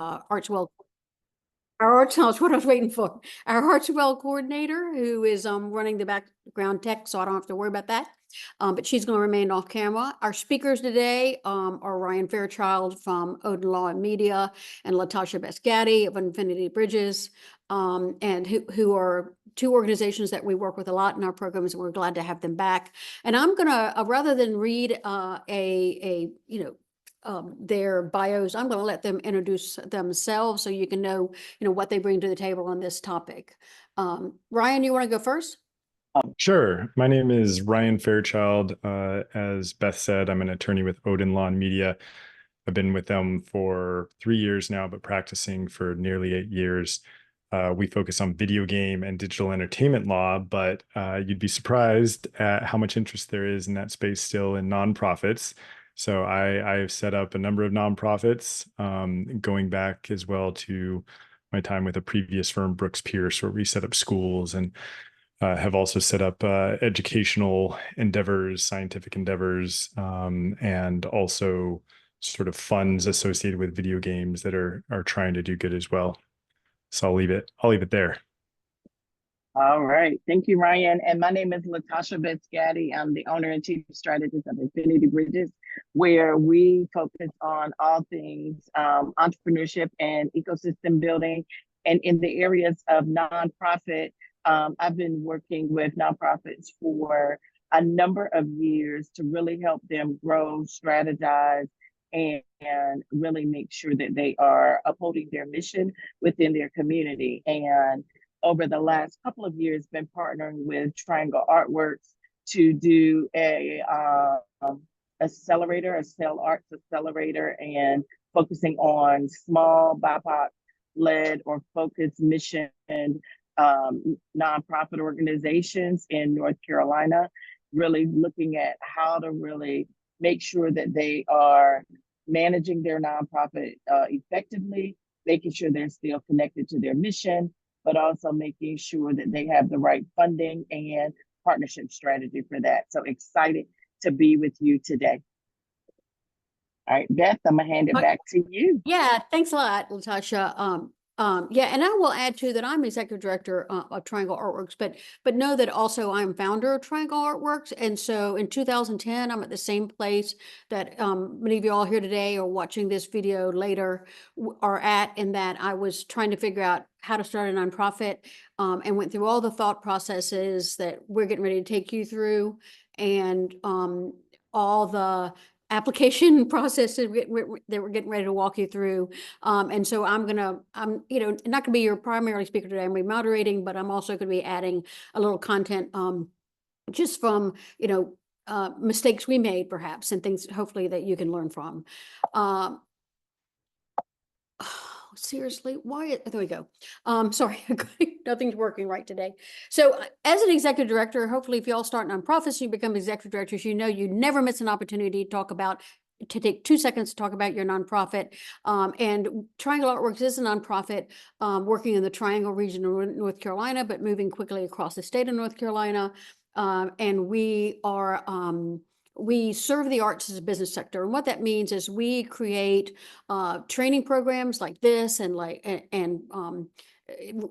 Archwell. Our Arts, that's what I was waiting for. Our Archwell coordinator, who is running the background tech, so I don't have to worry about that. But she's going to remain off camera. Our speakers today are Ryan Fairchild from Odin Law and Media and Latasha Besgatti of Infinity Bridges, and who are two organizations that we work with a lot in our programs, and we're glad to have them back. And I'm gonna rather than read their bios, I'm going to let them introduce themselves so you can know what they bring to the table on this topic. Ryan, you want to go first? Sure. My name is Ryan Fairchild. As Beth said, I'm an attorney with Odin Law and Media. I've been with them for 3 years now, but practicing for nearly 8 years. We focus on video game and digital entertainment law, but you'd be surprised at how much interest there is in that space still in nonprofits. So I've set up a number of nonprofits, going back as well to my time with a previous firm, Brooks Pierce, where we set up schools and have also set up educational endeavors, scientific endeavors, and also sort of funds associated with video games that are trying to do good as well. So I'll leave it there. All right. Thank you, Ryan. And my name is Latasha Besgatti. I'm the owner and chief strategist of Infinity Bridges, where we focus on all things entrepreneurship and ecosystem building. And in the areas of nonprofit, I've been working with nonprofits for a number of years to really help them grow, strategize, and really make sure that they are upholding their mission within their community. And over the last couple of years, been partnering with Triangle Artworks to do a accelerator, a Cell Arts accelerator, and focusing on small BIPOC led or focused mission nonprofit organizations in North Carolina, really looking at how to really make sure that they are managing their nonprofit effectively, making sure they're still connected to their mission, but also making sure that they have the right funding and partnership strategy for that. So excited to be with you today. All right, Beth, I'm gonna hand it back to you. Yeah, thanks a lot, Latasha. Yeah, and I will add too that I'm executive director of Triangle Artworks, but know that also I'm founder of Triangle Artworks. And so in 2010, I'm at the same place that many of you all here today or watching this video later are at, in that I was trying to figure out how to start a nonprofit, and went through all the thought processes that we're getting ready to take you through, and all the application processes that we're getting ready to walk you through. And so I'm not gonna be your primary speaker today. I'm gonna be moderating, but I'm also gonna be adding a little content just from, mistakes we made perhaps, and things hopefully that you can learn from. Seriously, why? There we go. Sorry, nothing's working right today. So as an executive director, hopefully if you all start nonprofits, you become executive directors, you never miss an opportunity to take 2 seconds to talk about your nonprofit. And Triangle Artworks is a nonprofit working in the Triangle region of North Carolina, but moving quickly across the state of North Carolina. And we serve the arts as a business sector. And what that means is we create training programs like this, and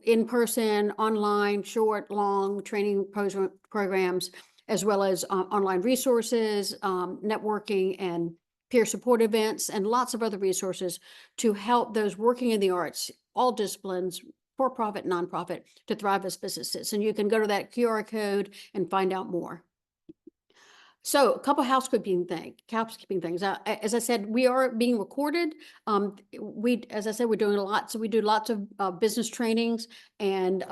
in-person, online, short, long training programs, as well as online resources, networking, and peer support events, and lots of other resources to help those working in the arts, all disciplines, for-profit, nonprofit, to thrive as businesses. And you can go to that QR code and find out more. So a couple housekeeping things. As I said, we are being recorded. As I said, we're doing a lot. So we do lots of business trainings, and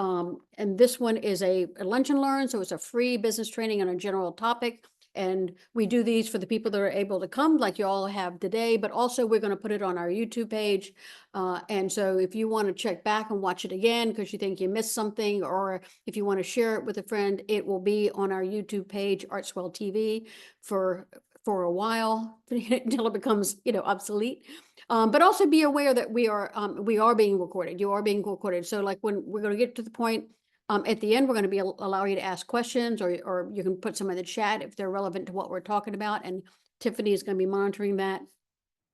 this one is a lunch and learn. So it's a free business training on a general topic. And we do these for the people that are able to come, like you all have today, but also we're going to put it on our YouTube page. And so if you want to check back and watch it again because you think you missed something, or if you want to share it with a friend, it will be on our YouTube page, Artswell TV, for a while until it becomes obsolete. But also be aware that we are being recorded. You are being recorded. So like when we're going to get to the point at the end, we're going to allow you to ask questions, or you can put some in the chat if they're relevant to what we're talking about. And Tiffany is going to be monitoring that.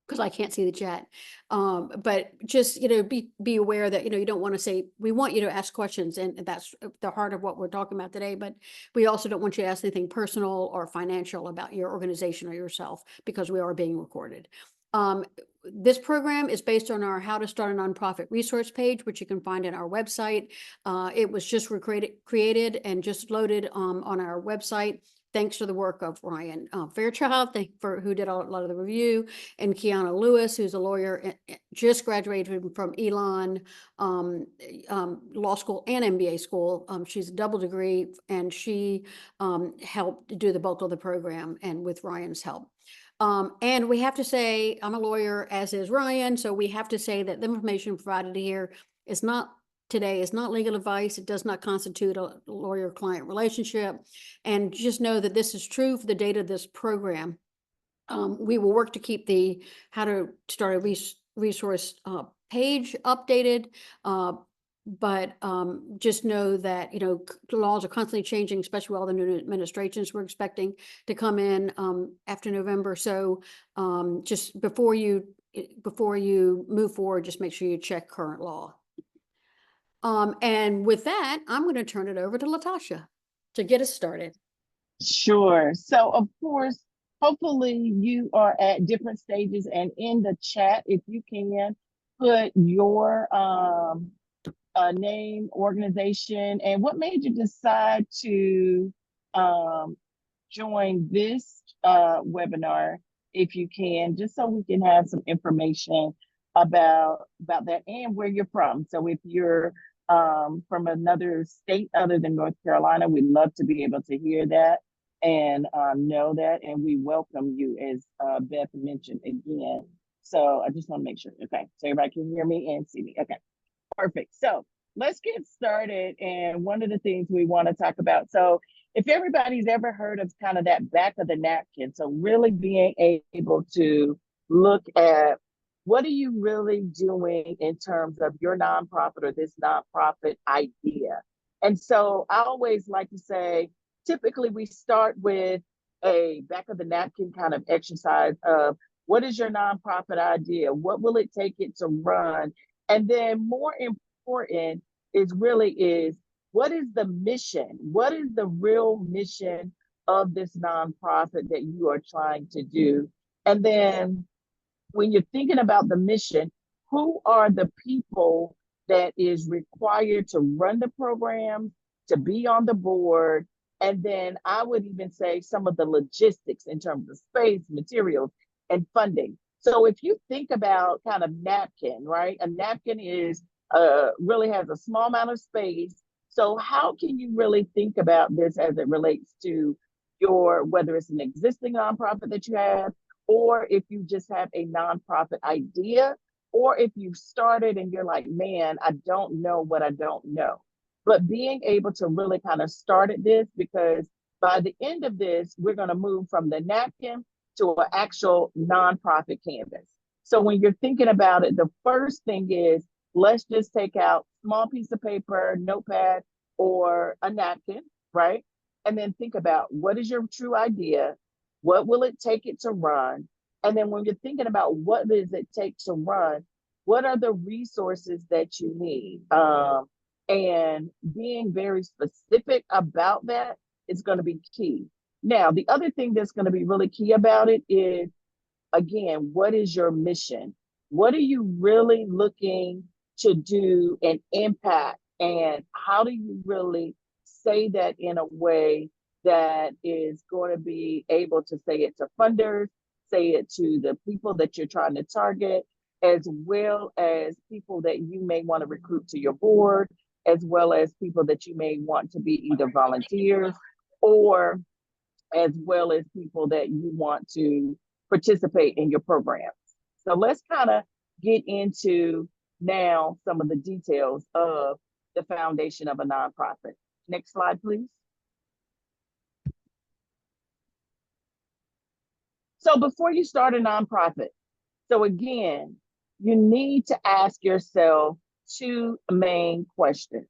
because I can't see the chat. But just, be aware that, you don't want to say, we want you to ask questions, and that's the heart of what we're talking about today. But we also don't want you to ask anything personal or financial about your organization or yourself, because we are being recorded. This program is based on our How to Start a Nonprofit resource page, which you can find in our website. It was just created and just loaded on our website, thanks to the work of Ryan Fairchild, who did a lot of the review, and Kiana Lewis, who's a lawyer, just graduated from Elon Law School and MBA school. She's a double degree, and she helped do the bulk of the program, and with Ryan's help. And we have to say, I'm a lawyer, as is Ryan, so we have to say that the information provided here is not legal advice. It does not constitute a lawyer-client relationship. And just know that this is true for the data of this program. We will work to keep the How to Start a Resource page updated. But just know that, laws are constantly changing, especially with all the new administrations we're expecting to come in after November. So just before you move forward, just make sure you check current law. And with that, I'm going to turn it over to Latasha to get us started. Sure. So of course, hopefully you are at different stages, and in the chat, if you can put your name, organization, and what made you decide to join this webinar, if you can, just so we can have some information about that and where you're from. So if you're from another state other than North Carolina, we'd love to be able to hear that and know that, and we welcome you, as Beth mentioned again. So I just want to make sure. Okay, so everybody can hear me and see me. Okay, perfect. So let's get started. And one of the things we want to talk about, so if everybody's ever heard of kind of that back of the napkin, so really being able to look at what are you really doing in terms of your nonprofit or this nonprofit idea. And so I always like to say, typically we start with a back of the napkin kind of exercise of what is your nonprofit idea? What will it take it to run? And then more important is what is the mission? What is the real mission of this nonprofit that you are trying to do? And then when you're thinking about the mission, who are the people that is required to run the program, to be on the board? And then I would even say some of the logistics in terms of space, materials, and funding. So if you think about kind of napkin, right? A napkin is really has a small amount of space. So how can you really think about this as it relates to whether it's an existing nonprofit that you have, or if you just have a nonprofit idea, or if you've started and you're like, man, I don't know what I don't know. But being able to really kind of start at this, because by the end of this, we're going to move from the napkin to an actual nonprofit canvas. So when you're thinking about it, the first thing is, let's just take out a small piece of paper, notepad, or a napkin, right? And then think about, what is your true idea? What will it take it to run? And then when you're thinking about what does it take to run, what are the resources that you need? And being very specific about that is going to be key. Now, the other thing that's going to be really key about it is, again, what is your mission? What are you really looking to do and impact? And how do you really say that in a way that is going to be able to say it to funders, say it to the people that you're trying to target, as well as people that you may want to recruit to your board, as well as people that you may want to be either volunteers, or as well as people that you want to participate in your programs. So let's kind of get into now some of the details of the foundation of a nonprofit. Next slide, please. So before you start a nonprofit, so again, you need to ask yourself two main questions.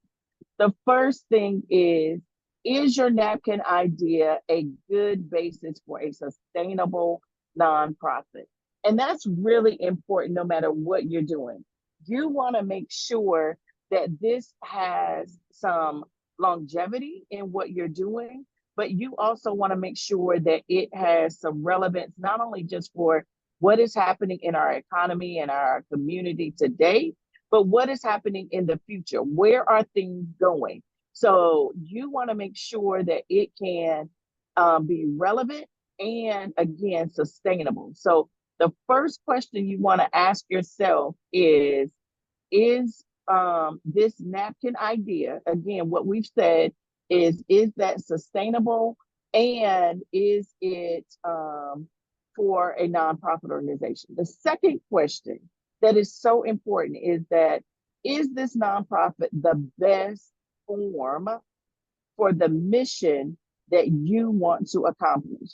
The first thing is your napkin idea a good basis for a sustainable nonprofit? And that's really important no matter what you're doing. You want to make sure that this has some longevity in what you're doing, but you also want to make sure that it has some relevance, not only just for what is happening in our economy and our community today, but what is happening in the future. Where are things going? So you want to make sure that it can be relevant and, again, sustainable. So the first question you want to ask yourself is this napkin idea, again, what we've said is that sustainable, and is it for a nonprofit organization? The second question that is so important is this nonprofit the best form for the mission that you want to accomplish?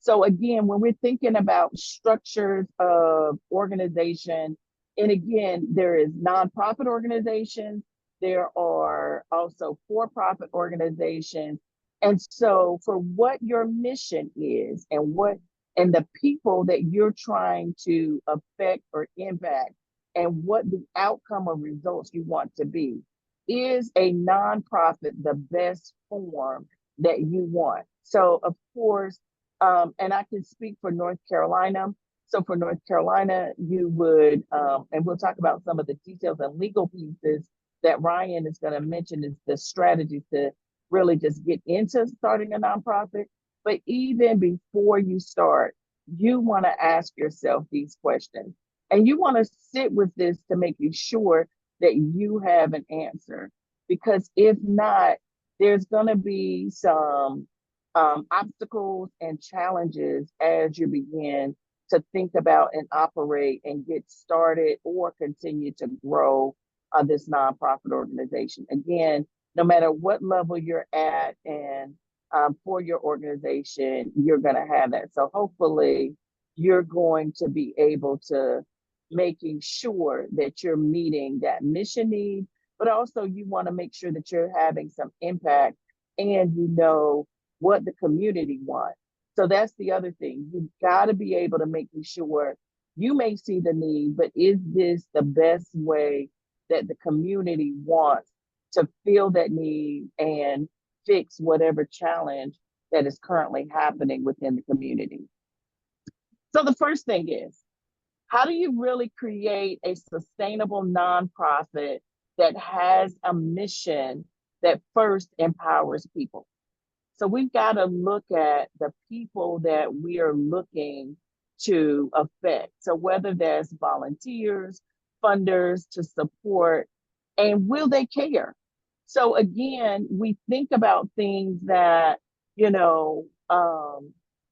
So again, when we're thinking about structures of organization, and again, there is nonprofit organizations, there are also for-profit organizations. And so for what your mission is and the people that you're trying to affect or impact and what the outcome of results you want to be, is a nonprofit the best form that you want? So of course, and I can speak for North Carolina. So for North Carolina, you would, and we'll talk about some of the details and legal pieces that Ryan is going to mention, is the strategy to really just get into starting a nonprofit. But even before you start, you want to ask yourself these questions. And you want to sit with this to make you sure that you have an answer. Because if not, there's going to be some obstacles and challenges as you begin to think about and operate and get started or continue to grow this nonprofit organization. Again, no matter what level you're at, and for your organization, you're going to have that. So hopefully you're going to be able to making sure that you're meeting that mission need, but also you want to make sure that you're having some impact and you know what the community wants. So that's the other thing. You've got to be able to making sure you may see the need, but is this the best way that the community wants to fill that need and fix whatever challenge that is currently happening within the community? So the first thing is, how do you really create a sustainable nonprofit that has a mission that first empowers people? So we've got to look at the people that we are looking to affect. So whether that's volunteers, funders to support, and will they care? So again, we think about things that,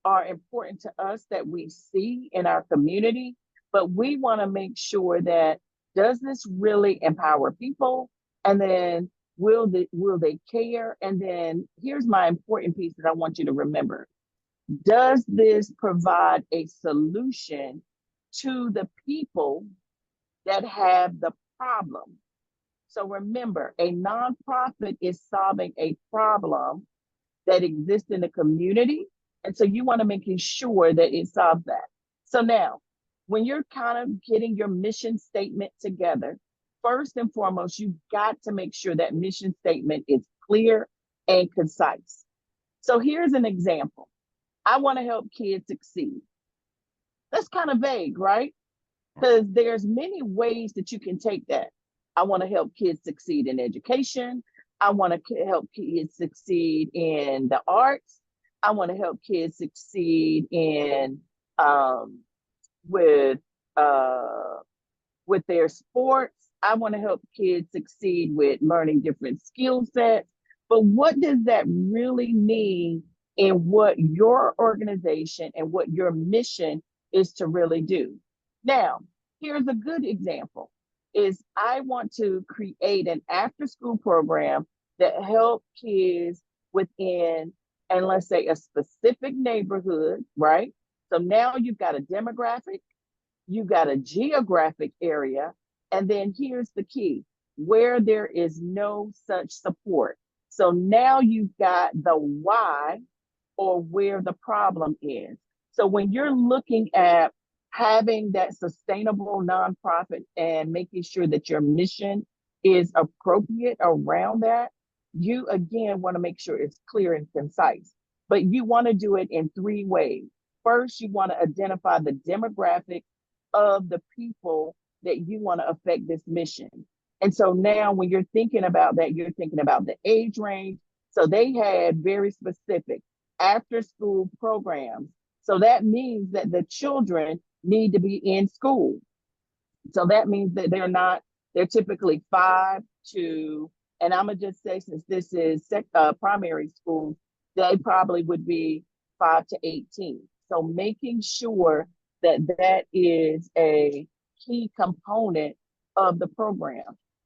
are important to us that we see in our community, but we want to make sure that, does this really empower people? And then will they care? And then here's my important piece that I want you to remember. Does this provide a solution to the people that have the problem? So remember, a nonprofit is solving a problem that exists in the community. And so you want to make sure that it solves that. So now, when you're kind of getting your mission statement together, first and foremost, you've got to make sure that mission statement is clear and concise. So here's an example. I want to help kids succeed. That's kind of vague, right? Because there's many ways that you can take that. I want to help kids succeed in education. I want to help kids succeed in the arts. I want to help kids succeed in with their sports. I want to help kids succeed with learning different skill sets. But what does that really mean in what your organization and what your mission is to really do? Now, here's a good example. Is I want to create an after-school program that help kids within, and let's say, a specific neighborhood, right? So now you've got a demographic, you've got a geographic area, and then here's the key, where there is no such support. So now you've got the why, or where the problem is. So when you're looking at having that sustainable nonprofit and making sure that your mission is appropriate around that, you again want to make sure it's clear and concise. But you want to do it in three ways. First, you want to identify the demographic of the people that you want to affect this mission. And so now when you're thinking about that, you're thinking about the age range. So they had very specific after school programs. So that means that the children need to be in school. So that means that they're typically 5 to, and I'm gonna just say, since this is primary school, they probably would be 5 to 18. So making sure that that is a key component of the program.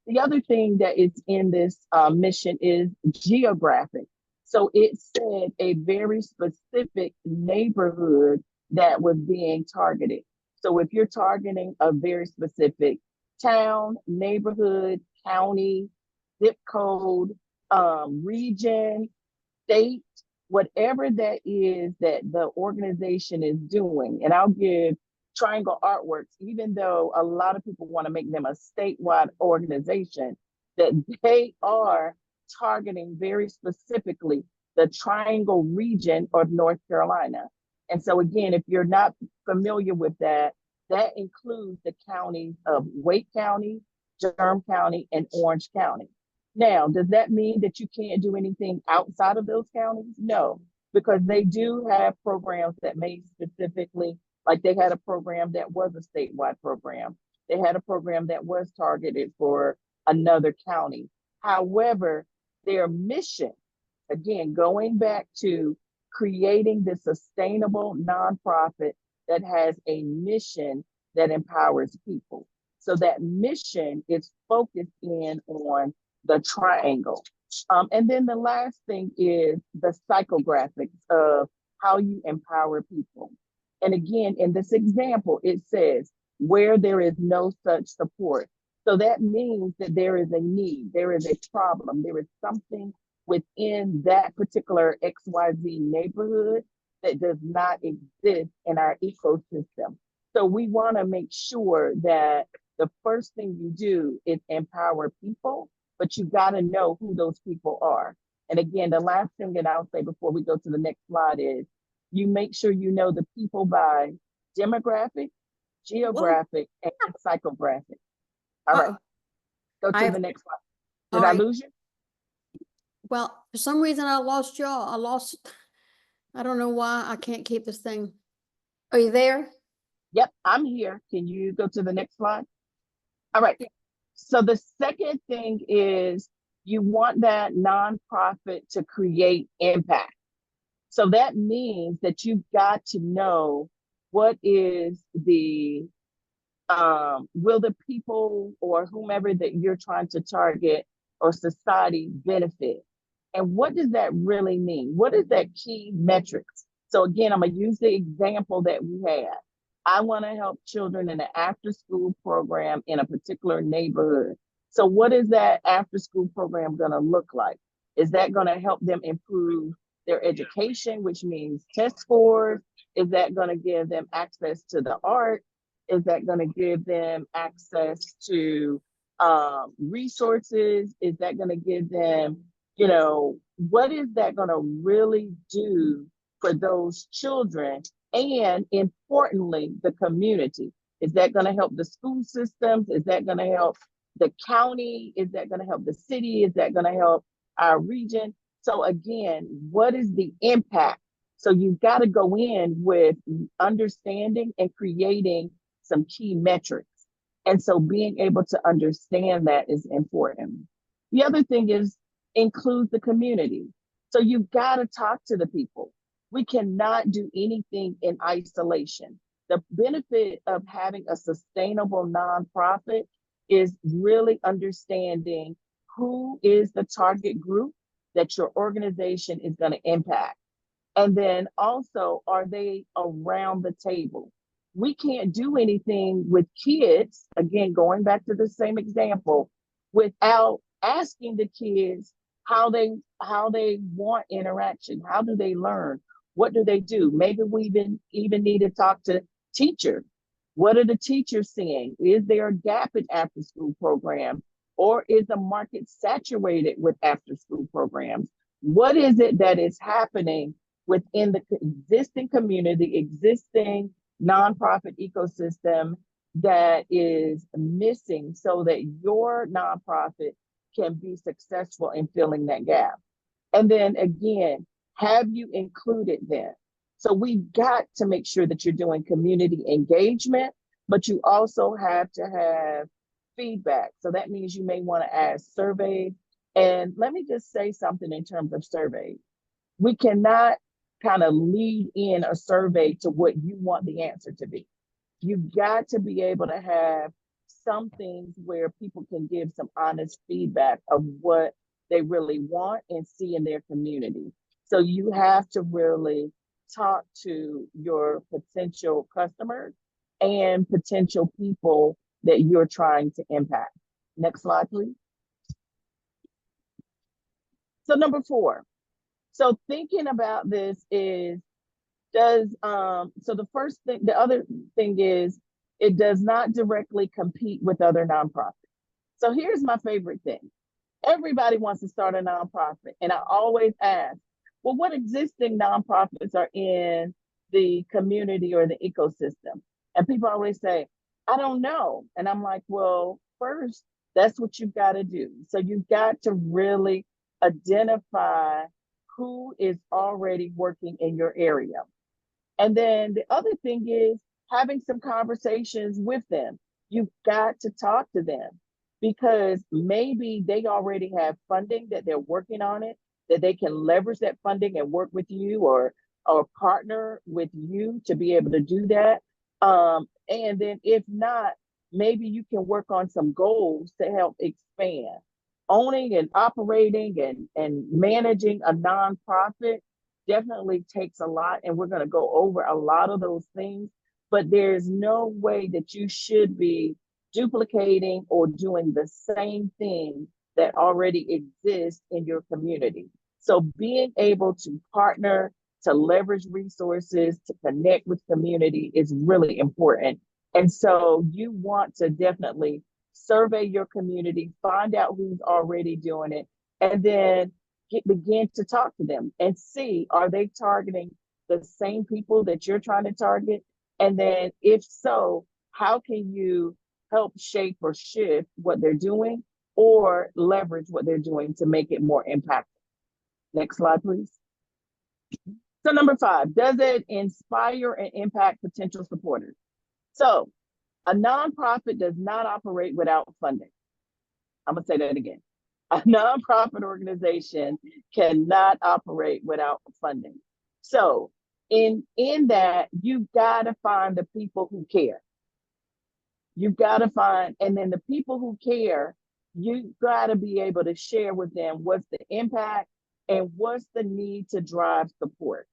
The other thing that is in this mission is geographic. So it said a very specific neighborhood that was being targeted. So if you're targeting a very specific town, neighborhood, county, zip code, region, state, whatever that is that the organization is doing. And I'll give Triangle Artworks, even though a lot of people want to make them a statewide organization, that they are targeting very specifically the Triangle region of North Carolina. And so again, if you're not familiar with that, that includes the counties of Wake County, Durham County, and Orange County. Now, does that mean that you can't do anything outside of those counties? No, because they do have programs that may specifically, like they had a program that was a statewide program. They had a program that was targeted for another county. However, their mission, again, going back to creating this sustainable nonprofit that has a mission that empowers people. So that mission is focused in on the triangle. And then the last thing is the psychographics of how you empower people. And again, in this example, it says where there is no such support. So that means that there is a need, there is a problem, there is something within that particular XYZ neighborhood that does not exist in our ecosystem. So we want to make sure that the first thing you do is empower people, but you got to know who those people are. And again, the last thing that I'll say before we go to the next slide is you make sure you know the people by demographic, geographic, and psychographic. All right, go to the next slide. Did I lose you? Well, for some reason I lost y'all. I don't know why I can't keep this thing. Are you there? Yep, I'm here. Can you go to the next slide? All right. So the second thing is you want that nonprofit to create impact. So that means that you've got to know what is the, will the people or whomever that you're trying to target or society benefit? And what does that really mean? What is that key metrics? So again, I'm gonna use the example that we had. I want to help children in an after school program in a particular neighborhood. So what is that after school program going to look like? Is that going to help them improve their education, which means test scores? Is that going to give them access to the art? Is that going to give them access to resources? Is that going to give them, what is that going to really do for those children? And importantly, the community. Is that going to help the school systems? Is that going to help the county? Is that going to help the city? Is that going to help our region? So again, what is the impact? So you've got to go in with understanding and creating some key metrics. And so being able to understand that is important. The other thing is include the community. So you've got to talk to the people. We cannot do anything in isolation. The benefit of having a sustainable nonprofit is really understanding who is the target group that your organization is going to impact. And then also, are they around the table? We can't do anything with kids, again, going back to the same example, without asking the kids how they want interaction. How do they learn? What do they do? Maybe we even need to talk to teachers. What are the teachers seeing? Is there a gap in after school programs, or is the market saturated with after school programs? What is it that is happening within the existing community, existing nonprofit ecosystem that is missing so that your nonprofit can be successful in filling that gap? And then again, have you included them? So we got to make sure that you're doing community engagement, but you also have to have feedback. So that means you may want to ask surveys. And let me just say something in terms of surveys. We cannot kind of lead in a survey to what you want the answer to be. You've got to be able to have some things where people can give some honest feedback of what they really want and see in their community. So you have to really talk to your potential customers and potential people that you're trying to impact. Next slide, please. So number 4. So thinking about this is, so the first thing, the other thing is, it does not directly compete with other nonprofits. So here's my favorite thing. Everybody wants to start a nonprofit. And I always ask, well, what existing nonprofits are in the community or the ecosystem? And people always say, I don't know. And I'm like, well, first, that's what you've got to do. So you've got to really identify who is already working in your area. And then the other thing is having some conversations with them. You've got to talk to them because maybe they already have funding that they're working on it, that they can leverage that funding and work with you or partner with you to be able to do that. And then if not, maybe you can work on some goals to help expand. Owning and operating and managing a nonprofit definitely takes a lot, and we're going to go over a lot of those things, but there's no way that you should be duplicating or doing the same thing that already exists in your community. So being able to partner, to leverage resources, to connect with community is really important. And so you want to definitely survey your community, find out who's already doing it, and then begin to talk to them and see, are they targeting the same people that you're trying to target? And then if so, how can you help shape or shift what they're doing or leverage what they're doing to make it more impactful? Next slide, please. So number 5, does it inspire and impact potential supporters? So a nonprofit does not operate without funding. I'm gonna say that again. A nonprofit organization cannot operate without funding. So in that, you've got to find the people who care. You've got to find, and then the people who care, you've got to be able to share with them what's the impact and what's the need to drive support.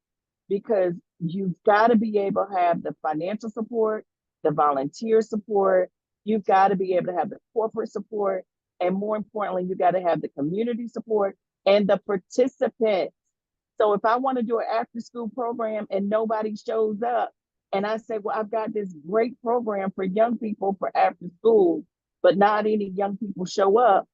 Because you've got to be able to have the financial support, the volunteer support, you've got to be able to have the corporate support, and more importantly, you got to have the community support and the participants. So if I want to do an after school program and nobody shows up, and I say, well, I've got this great program for young people for after school, but not any young people show up,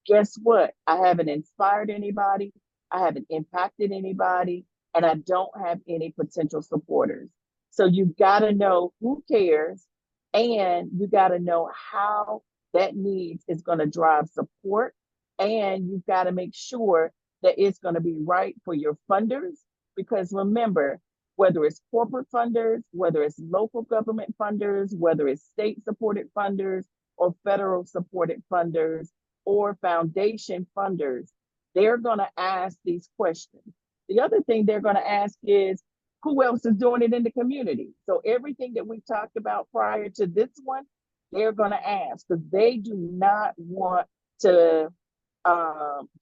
guess what? I haven't inspired anybody, I haven't impacted anybody, and I don't have any potential supporters. So you've got to know who cares, and you got to know how that needs is going to drive support, and you've got to make sure that it's going to be right for your funders. Because remember, whether it's corporate funders, whether it's local government funders, whether it's state supported funders or federal supported funders or foundation funders, they're going to ask these questions. The other thing they're going to ask is, who else is doing it in the community? So everything that we talked about prior to this one, they're going to ask, because they do not want to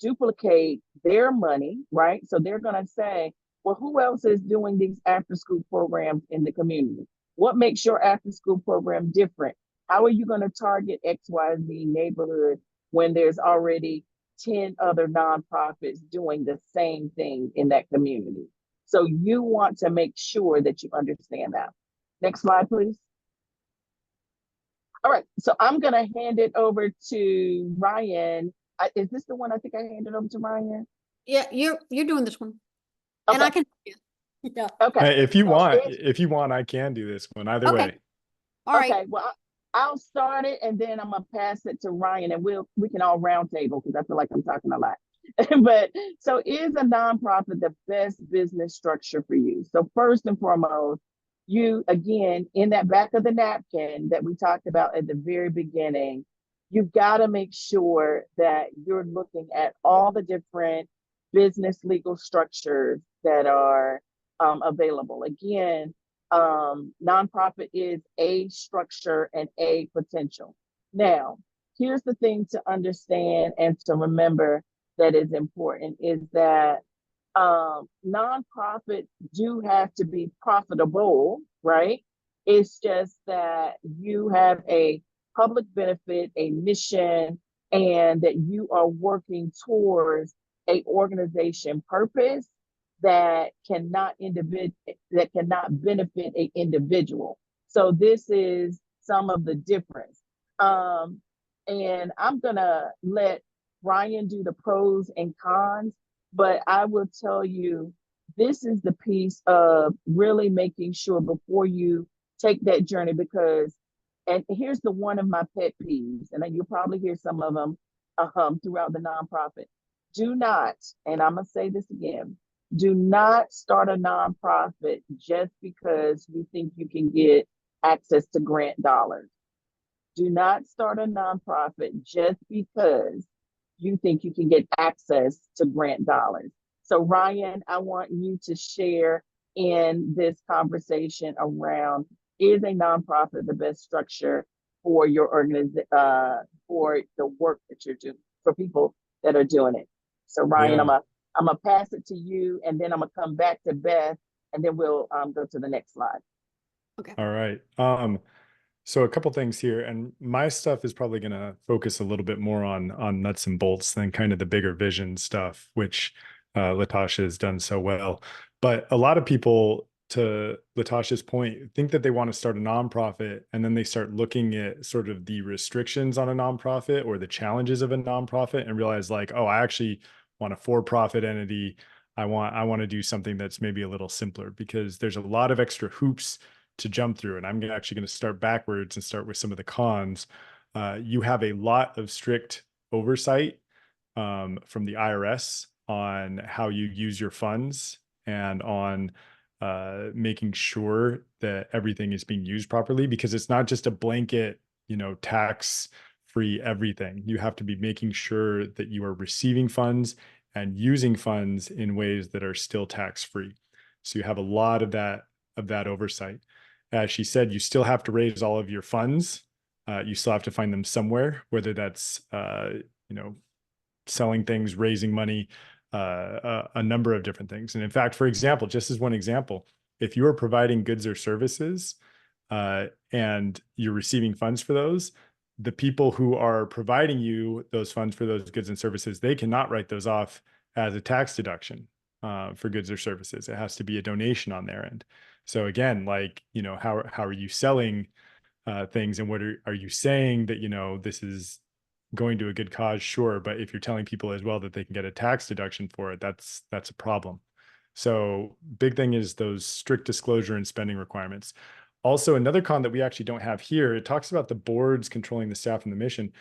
duplicate their money, right? So they're going to say, well, who else is doing these after school programs in the community? What makes your after school program different? How are you going to target XYZ neighborhood when there's already 10 other nonprofits doing the same thing in that community? So you want to make sure that you understand that. Next slide, please. All right, so I'm gonna hand it over to Ryan. Is this the one I think I handed over to Ryan? Yeah, you're doing this one. And Okay, I can, yeah, okay. Hey, if you So want, if you want, I can do this one either okay, way. all right. okay, well, I'll start it and then I'm gonna pass it to Ryan and we can all round table because I feel like I'm talking a lot. But so is a nonprofit the best business structure for you? So first and foremost, you again in that back of the napkin that we talked about at the very beginning, you've got to make sure that you're looking at all the different business legal structures that are available. Again, nonprofit is a structure and a potential. Now, here's the thing to understand and to remember that is important is that nonprofits do have to be profitable, right? It's just that you have a public benefit, a mission, and that you are working towards a organization purpose that cannot benefit a individual. So this is some of the difference. And I'm gonna let Ryan do the pros and cons, but I will tell you, this is the piece of really making sure before you take that journey, because, and here's the one of my pet peeves, and then you'll probably hear some of them throughout the nonprofit. Do not, and I'm gonna say this again, do not start a nonprofit just because you think you can get access to grant dollars. Do not start a nonprofit just because you think you can get access to grant dollars. So Ryan, I want you to share in this conversation around, is a nonprofit the best structure for your organization, for the work that you're doing, for people that are doing it? So Ryan, Yeah. I'm gonna pass it to you, and then I'm gonna come back to Beth, and then we'll go to the next slide. Okay. All right. So a couple things here, and my stuff is probably going to focus a little bit more on nuts and bolts than kind of the bigger vision stuff, which Latasha has done so well. But a lot of people, to Latasha's point, think that they want to start a nonprofit, and then they start looking at sort of the restrictions on a nonprofit or the challenges of a nonprofit, and realize like, oh, I actually want a for-profit entity. I want to do something that's maybe a little simpler, because there's a lot of extra hoops to jump through. And I'm actually going to start backwards and start with some of the cons. You have a lot of strict oversight from the IRS on how you use your funds, and on making sure that everything is being used properly, because it's not just a blanket, tax free everything. You have to be making sure that you are receiving funds and using funds in ways that are still tax free. So you have a lot of that oversight. As she said, you still have to raise all of your funds. You still have to find them somewhere, whether that's, selling things, raising money, a number of different things. And in fact, for example, just as one example, if you are providing goods or services and you're receiving funds for those, the people who are providing you those funds for those goods and services, they cannot write those off as a tax deduction for goods or services. It has to be a donation on their end. So again, like, how are you selling things, and what are you saying that, this is going to a good cause? Sure. But if you're telling people as well that they can get a tax deduction for it, that's a problem. So big thing is those strict disclosure and spending requirements. Also, another con that we actually don't have here, it talks about the boards controlling the staff and the mission.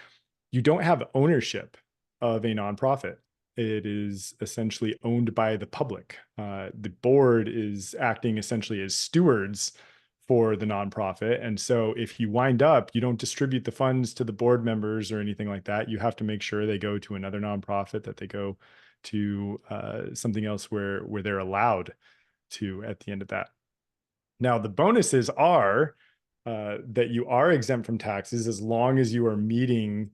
You don't have ownership of a nonprofit. It is essentially owned by the public. The board is acting essentially as stewards for the nonprofit. And so if you wind up, you don't distribute the funds to the board members or anything like that. You have to make sure they go to another nonprofit, that they go to something else where they're allowed to at the end of that. Now, the bonuses are that you are exempt from taxes as long as you are meeting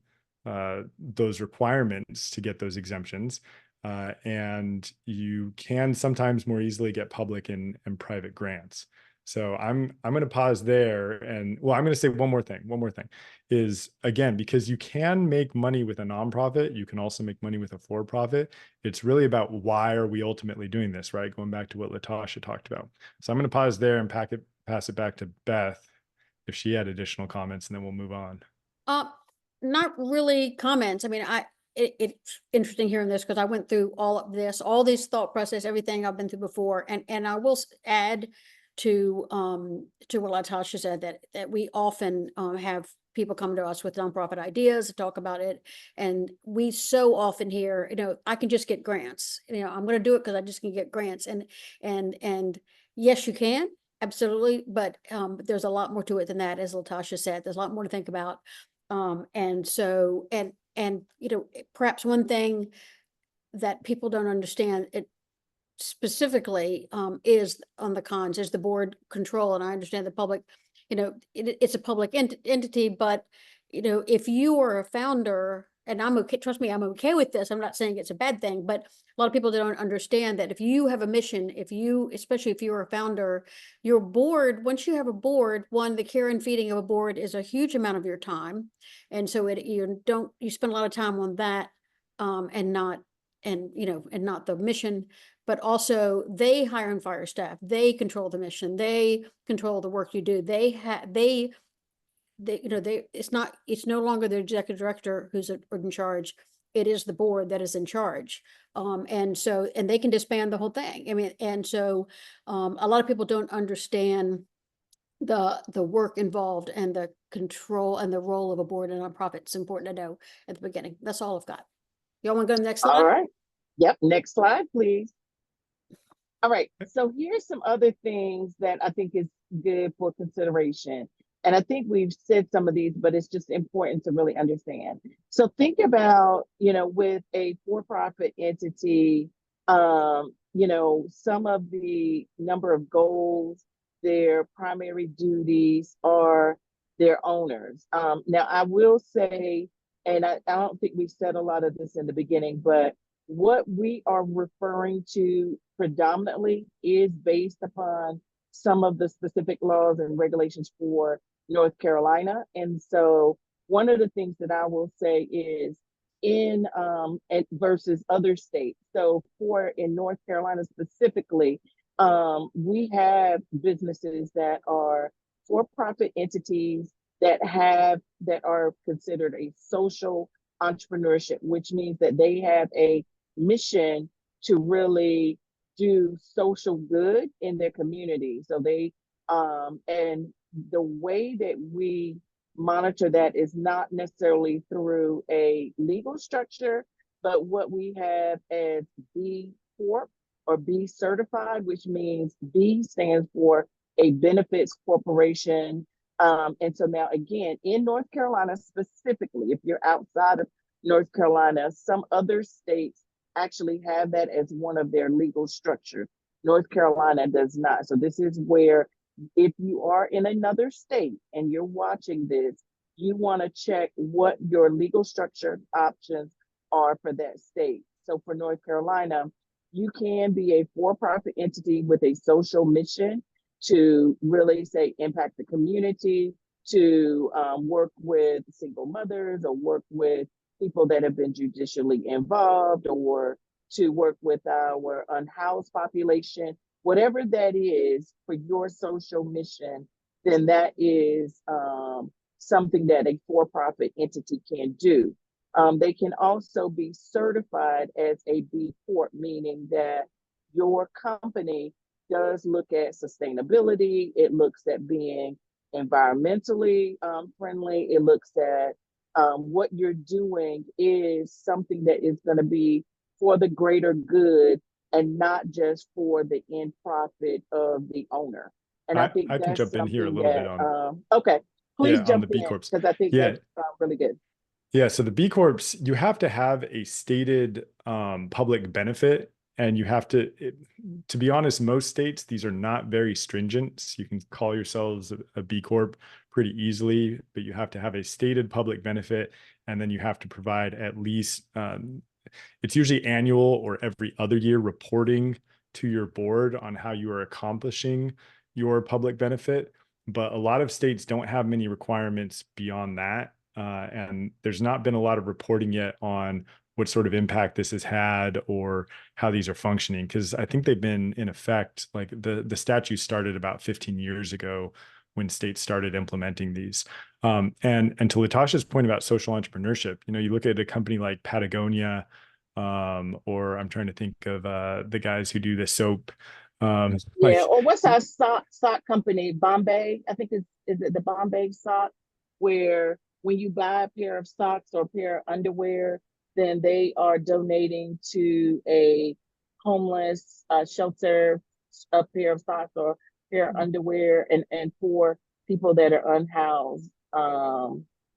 those requirements to get those exemptions. And you can sometimes more easily get public and private grants. So I'm going to pause there, and well, I'm going to say one more thing. One more thing is, again, because you can make money with a nonprofit, you can also make money with a for-profit. It's really about, why are we ultimately doing this, right? Going back to what Latasha talked about. So I'm going to pause there and pass it back to Beth, if she had additional comments, and then we'll move on. Not really comments. I mean, it's interesting hearing this because I went through all of this, all these thought process, everything I've been through before. And I will add to what Latasha said, that we often have people come to us with nonprofit ideas, talk about it. And we so often hear, I can just get grants. I'm going to do it because I just can get grants. And yes, you can. Absolutely. But there's a lot more to it than that. As Latasha said, there's a lot more to think about. And perhaps one thing that people don't understand it specifically is on the cons is the board control. And I understand the public, it's a public entity, but if you are a founder, and I'm okay, trust me, I'm okay with this. I'm not saying it's a bad thing, but a lot of people don't understand that if you have a mission, especially if you're a founder, your board, once you have a board, one, the care and feeding of a board is a huge amount of your time. And so you spend a lot of time on that, and not the mission, but also they hire and fire staff. They control the mission. They control the work you do. It's no longer the executive director who's in charge. It is the board that is in charge. And they can disband the whole thing. I mean, and so a lot of people don't understand the work involved and the control and the role of a board and a nonprofit. It's important to know at the beginning. That's all I've got. Y'all want to go to the next slide? All right. Yep. Next slide, please. All right. So here's some other things that I think is good for consideration. And I think we've said some of these, but it's just important to really understand. So think about, with a for-profit entity, some of the number of goals, their primary duties are their owners. Now, I will say, and I don't think we said a lot of this in the beginning, but what we are referring to predominantly is based upon some of the specific laws and regulations for North Carolina. And so one of the things that I will say is versus other states. So in North Carolina specifically, we have businesses that are for-profit entities that are considered a social entrepreneurship, which means that they have a mission to really do social good in their community. So they and the way that we monitor that is not necessarily through a legal structure, but what we have as B Corp or B certified, which means B stands for a benefits corporation. And so now again, in North Carolina specifically, if you're outside of North Carolina, some other states actually have that as one of their legal structures. North Carolina does not. So this is where, if you are in another state and you're watching this, you want to check what your legal structure options are for that state. So for North Carolina, you can be a for-profit entity with a social mission to really say impact the community, to work with single mothers or work with people that have been judicially involved, or to work with our unhoused population. Whatever that is for your social mission, then that is something that a for-profit entity can do. They can also be certified as a B Corp, meaning that your company does look at sustainability. It looks at being environmentally friendly. It looks at what you're doing is something that is going to be for the greater good and not just for the end profit of the owner. And I think I can that's jump in here a little bit on. Okay, please jump on the B in, Corps. because I think that's really good. Yeah, so the B Corps, you have to have a stated public benefit, and you have to be honest, most states, these are not very stringent. You can call yourselves a B Corp pretty easily, but you have to have a stated public benefit, and then you have to provide at least, it's usually annual or every other year reporting to your board on how you are accomplishing your public benefit. But a lot of states don't have many requirements beyond that. And there's not been a lot of reporting yet on what sort of impact this has had or how these are functioning, because I think they've been in effect, like the statute started about 15 years ago when states started implementing these. And to Latasha's point about social entrepreneurship, you look at a company like Patagonia, or I'm trying to think of the guys who do the soap. Yeah, Like, or what's our sock company? Bombay, I think is it the Bombay sock, where when you buy a pair of socks or a pair of underwear, then they are donating to a homeless shelter a pair of socks or pair of underwear, and for people that are unhoused.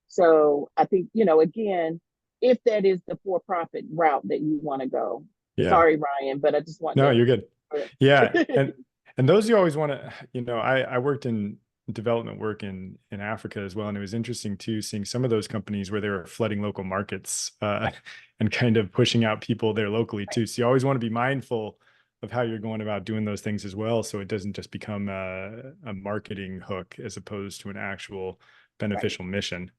So I think, again, if that is the for-profit route that you want to go. yeah, Sorry, Ryan, but I just want no, to. you're good. Yeah, and those you always want to, I worked in development work in Africa as well, and it was interesting too, seeing some of those companies where they were flooding local markets and kind of pushing out people there locally too. So you always want to be mindful of how you're going about doing those things as well, so it doesn't just become a marketing hook as opposed to an actual beneficial mission.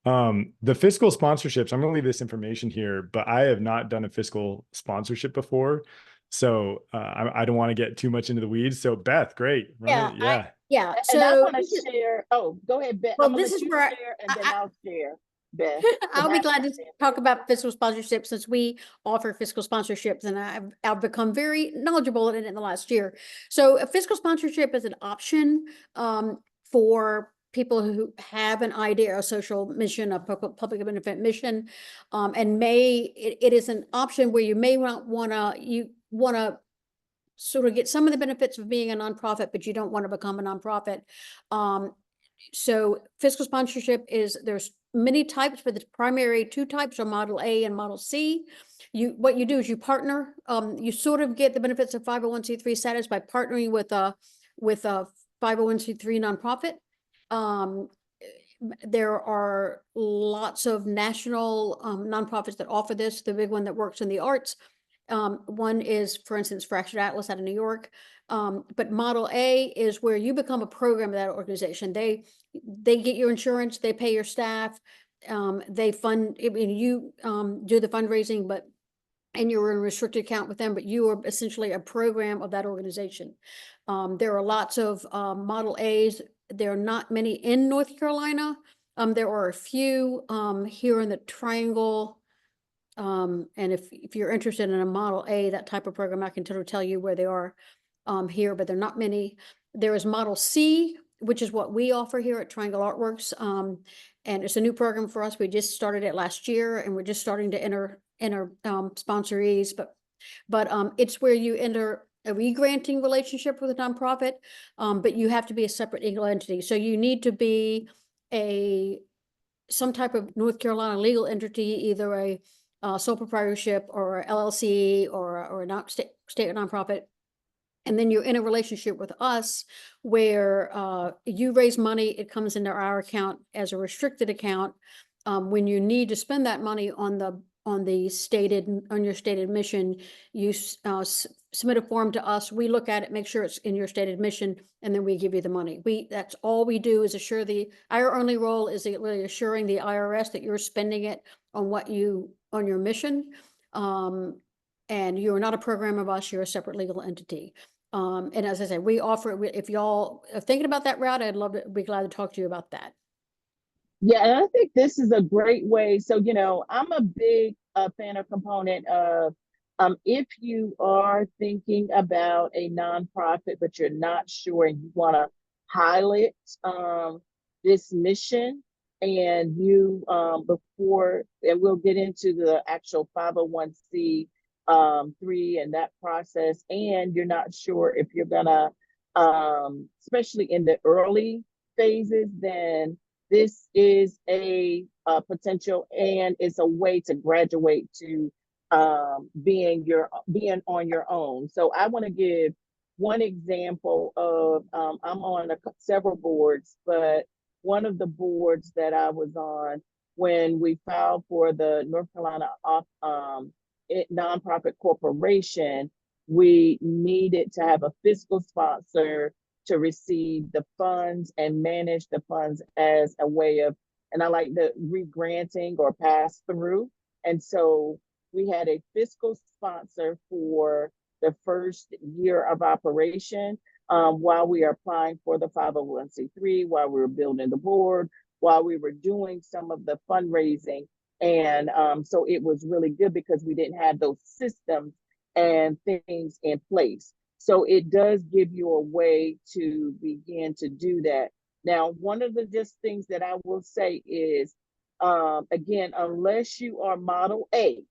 The fiscal sponsorships, I'm going to leave this information here, but I have not done a fiscal sponsorship before. So I don't want to get too much into the weeds. So Beth, great. Yeah, Yeah. yeah. And I So want to share. Oh, go ahead, Beth. well, I'm gonna this let is you where share, and then I, I'll share, Beth. I'll be I glad to understand. talk about fiscal sponsorship since we offer fiscal sponsorships, and I've become very knowledgeable in it in the last year. So a fiscal sponsorship is an option for people who have an idea, a social mission, a public benefit mission, and it is an option where you may not want to sort of get some of the benefits of being a nonprofit, but you don't want to become a nonprofit. So fiscal sponsorship there's many types, but the primary two types are Model A and Model C. What you do is you partner. You sort of get the benefits of 501c3 status by partnering with a 501c3 nonprofit. There are lots of national nonprofits that offer this. The big one that works in the arts. One is, for instance, Fractured Atlas out of New York. But Model A is where you become a program of that organization. They get your insurance, they pay your staff, they fund. I mean, you do the fundraising, and you're in a restricted account with them, but you are essentially a program of that organization. There are lots of Model A's. There are not many in North Carolina. There are a few here in the Triangle. And if you're interested in a Model A, that type of program, I can tell you where they are here, but there are not many. There is Model C, which is what we offer here at Triangle Artworks. And it's a new program for us. We just started it last year, and we're just starting to enter sponsorees, but it's where you enter a re-granting relationship with a nonprofit, but you have to be a separate legal entity. So you need to be some type of North Carolina legal entity, either a sole proprietorship or LLC or a state nonprofit. And then you're in a relationship with us where you raise money, it comes into our account as a restricted account. When you need to spend that money on your stated mission, you submit a form to us. We look at it, make sure it's in your stated mission, and then we give you the money. That's all we do is our only role is really assuring the IRS that you're spending it on your mission. And you're not a program of us, you're a separate legal entity. And as I said, we offer it. If y'all are thinking about that route, I'd love to be glad to talk to you about that. Yeah, and I think this is a great way. So, I'm a big fan or component of if you are thinking about a nonprofit, but you're not sure and you want to pilot this mission, and you before, and we'll get into the actual 501c 3 and that process, and you're not sure if you're gonna especially in the early phases, then this is a potential, and it's a way to graduate to being on your own. So I want to give one example of I'm on several boards, but one of the boards that I was on when we filed for the North Carolina nonprofit corporation, we needed to have a fiscal sponsor to receive the funds and manage the funds as a way of, and I like the re-granting or pass through. And so we had a fiscal sponsor for the first year of operation, while we are applying for the 501c3, while we were building the board, while we were doing some of the fundraising. And so it was really good because we didn't have those systems and things in place. So it does give you a way to begin to do that. Now, one of the just things that I will say is, again, unless you are Model A,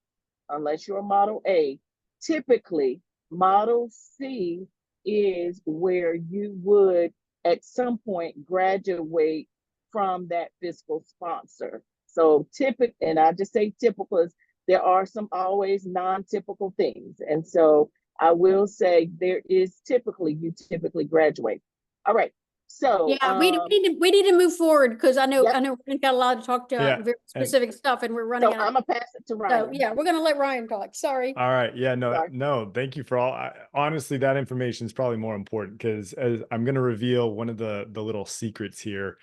typically Model C is where you would at some point graduate from that fiscal sponsor. So typical, and I just say typical because there are some always non-typical things. And so I will say you typically graduate. All right. So Yeah, we need to move forward because yep. I know we've got a lot to talk to Yeah, very and specific stuff and we're running So out of I'm gonna pass it to so Ryan. yeah, we're gonna let Ryan talk. Sorry. all right. Yeah, no, Sorry. no, thank you for all. Honestly, that information is probably more important because as I'm going to reveal one of the little secrets here.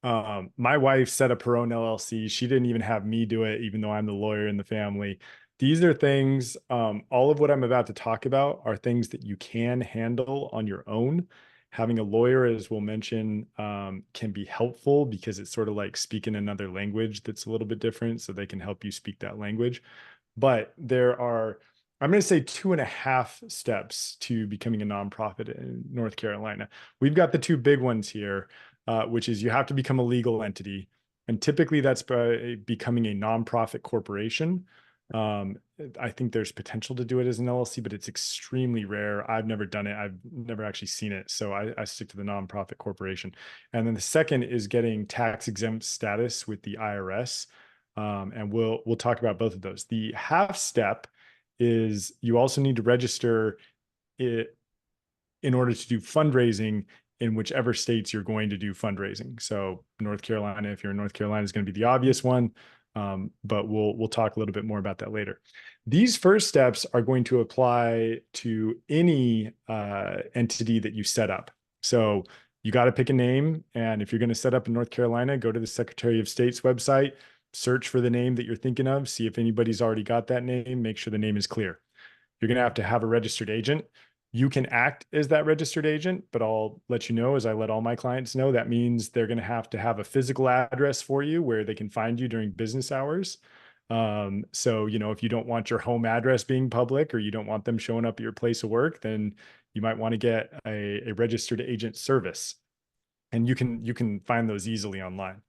My wife set up her own LLC. She didn't even have me do it, even though I'm the lawyer in the family. These are things, all of what I'm about to talk about are things that you can handle on your own. Having a lawyer, as we'll mention, can be helpful because it's sort of like speaking another language that's a little bit different, so they can help you speak that language. But there are, I'm going to say 2.5 steps to becoming a nonprofit in North Carolina. We've got the two big ones here, which is you have to become a legal entity. And typically that's by becoming a nonprofit corporation. I think there's potential to do it as an LLC, but it's extremely rare. I've never done it. I've never actually seen it. So I stick to the nonprofit corporation. And then the second is getting tax exempt status with the IRS. And we'll talk about both of those. The half step is you also need to register it in order to do fundraising in whichever states you're going to do fundraising. So North Carolina, if you're in North Carolina, is going to be the obvious one. But we'll talk a little bit more about that later. These first steps are going to apply to any entity that you set up. So you got to pick a name. And if you're going to set up in North Carolina, go to the Secretary of State's website, search for the name that you're thinking of, see if anybody's already got that name, make sure the name is clear. You're going to have a registered agent. You can act as that registered agent, but I'll let you know, as I let all my clients know, that means they're going to have a physical address for you where they can find you during business hours. So, if you don't want your home address being public or you don't want them showing up at your place of work, then you might want to get a registered agent service. And you can find those easily online.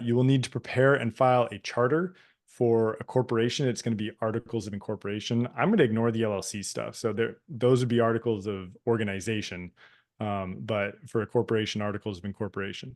You will need to prepare and file a charter for a corporation. It's going to be articles of incorporation. I'm going to ignore the LLC stuff. So those would be articles of organization. But for a corporation, articles of incorporation.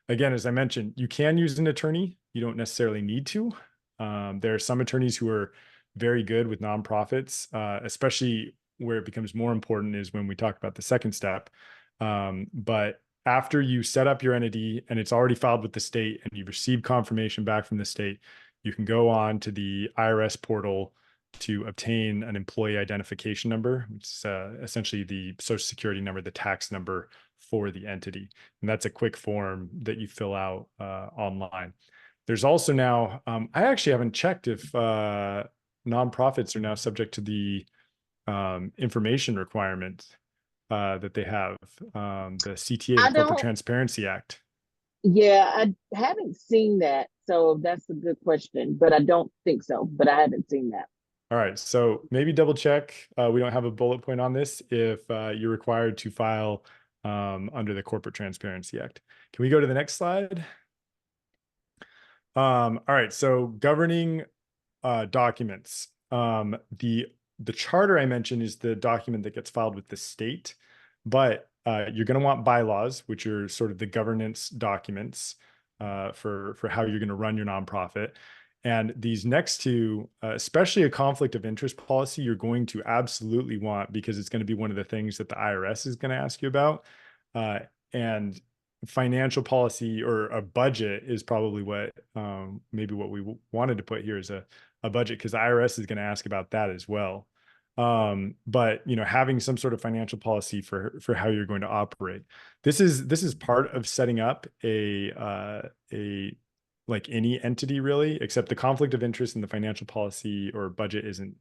Again, as I mentioned, you can use an attorney. You don't necessarily need to. There are some attorneys who are very good with nonprofits, especially where it becomes more important is when we talk about the second step. But after you set up your entity and it's already filed with the state and you've received confirmation back from the state, you can go on to the IRS portal to obtain an employee identification number, which is essentially the social security number, the tax number for the entity. And that's a quick form that you fill out online. There's also now, I actually haven't checked if nonprofits are now subject to the information requirements that they have, the CTA, the Corporate Transparency Act. Yeah, I haven't seen that. So that's a good question, but I don't think so, but I haven't seen that. All right, so maybe double check. We don't have a bullet point on this if you're required to file under the Corporate Transparency Act. Can we go to the next slide? All right, so governing documents. The charter I mentioned is the document that gets filed with the state, but you're going to want bylaws, which are sort of the governance documents for how you're going to run your nonprofit. And these next two, especially a conflict of interest policy, you're going to absolutely want because it's going to be one of the things that the IRS is going to ask you about. And financial policy or a budget is probably what maybe what we wanted to put here is a budget, because the IRS is going to ask about that as well. But having some sort of financial policy for how you're going to operate. This is part of setting up a like any entity really, except the conflict of interest and the financial policy or budget isn't